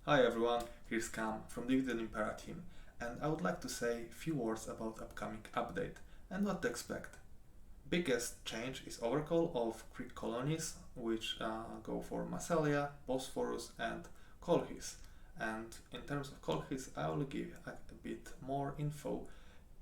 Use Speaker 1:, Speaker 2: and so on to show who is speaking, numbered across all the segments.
Speaker 1: Hi everyone, here's Cam from the Impera team, and I would like to say a few words about upcoming update and what to expect. Biggest change is overhaul of Greek colonies, which go for Massalia, Bosporus and Colchis. And in terms of Colchis, I will give a bit more info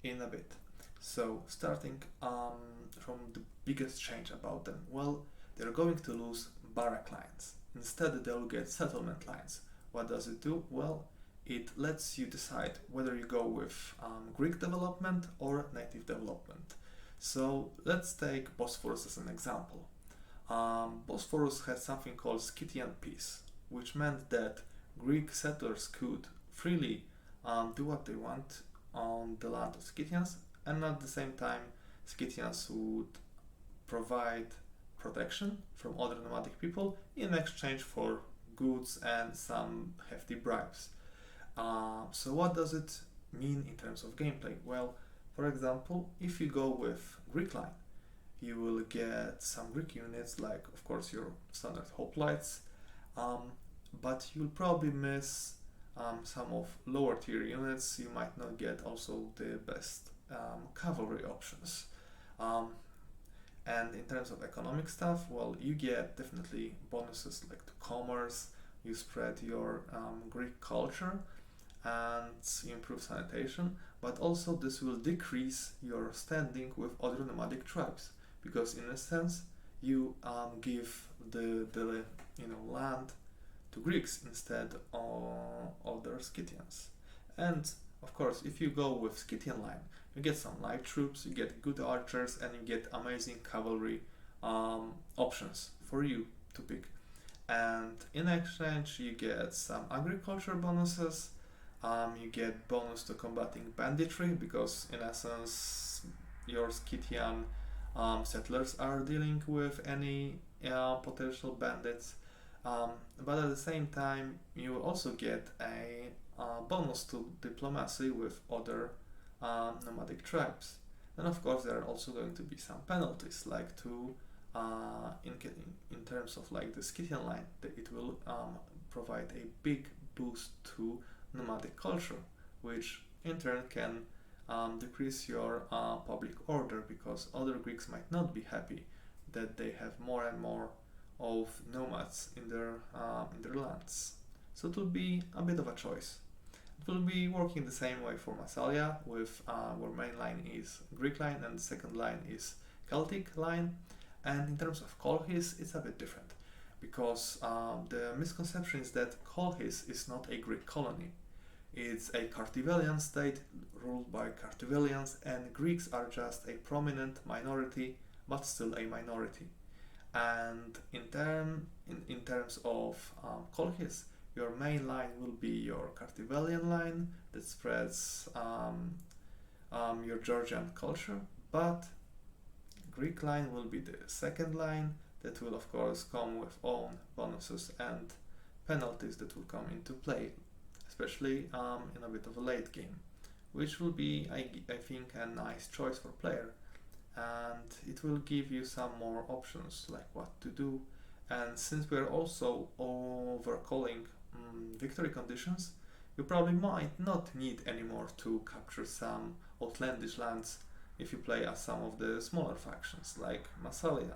Speaker 1: in a bit. So starting from the biggest change about them, well, they're going to lose barrack lines. Instead, they'll get settlement lines. What does it do? Well, it lets you decide whether you go with Greek development or native development. So let's take Bosporus as an example. Bosporus had something called Scythian peace, which meant that Greek settlers could freely do what they want on the land of Scythians, and at the same time Scythians would provide protection from other nomadic people in exchange for goods and some hefty bribes. So what does it mean in terms of gameplay? Well, for example, if you go with Greek line, you will get some Greek units like, of course, your standard hoplites, but you'll probably miss some of lower tier units. You might not get also the best cavalry options. And in terms of economic stuff, well, you get definitely bonuses like to commerce, you spread your Greek culture, and you improve sanitation, but also this will decrease your standing with other nomadic tribes, because in a sense you give the land to Greeks instead of their Scythians. And of course, if you go with Scythian line, you get some light troops, you get good archers, and you get amazing cavalry options for you to pick. And in exchange, you get some agriculture bonuses. You get bonus to combating banditry, because in essence, your Scythian settlers are dealing with any potential bandits. But at the same time, you will also get a bonus to diplomacy with other nomadic tribes. And of course, there are also going to be some penalties, like to in terms of like the Scythian line, it will provide a big boost to nomadic culture, which in turn can decrease your public order, because other Greeks might not be happy that they have more and more of nomads in their lands. So it will be a bit of a choice. It will be working the same way for Massalia, with where main line is Greek line and second line is Celtic line. And in terms of Colchis, it's a bit different, because the misconception is that Colchis is not a Greek colony. It's a Carthaginian state ruled by Carthaginians, and Greeks are just a prominent minority, but still a minority. And in terms of Colchis, your main line will be your Carthaginian line that spreads your Georgian culture, but Greek line will be the second line that will of course come with own bonuses and penalties that will come into play, especially in a bit of a late game, which will be, I think, a nice choice for player, and it will give you some more options like what to do. And since we're also overcalling victory conditions, you probably might not need anymore to capture some outlandish lands if you play as some of the smaller factions like Massalia.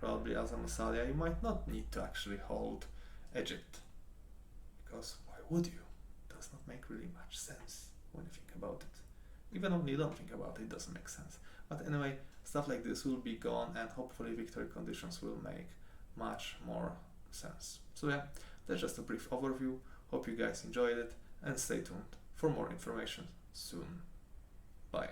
Speaker 1: Probably as a Massalia you might not need to actually hold Egypt, because why would you? It does not make really much sense when you think about it. Even when you don't think about it, it doesn't make sense. But anyway, stuff like this will be gone, and hopefully victory conditions will make much more sense. So yeah, that's just a brief overview. Hope you guys enjoyed it, and stay tuned for more information soon. Bye.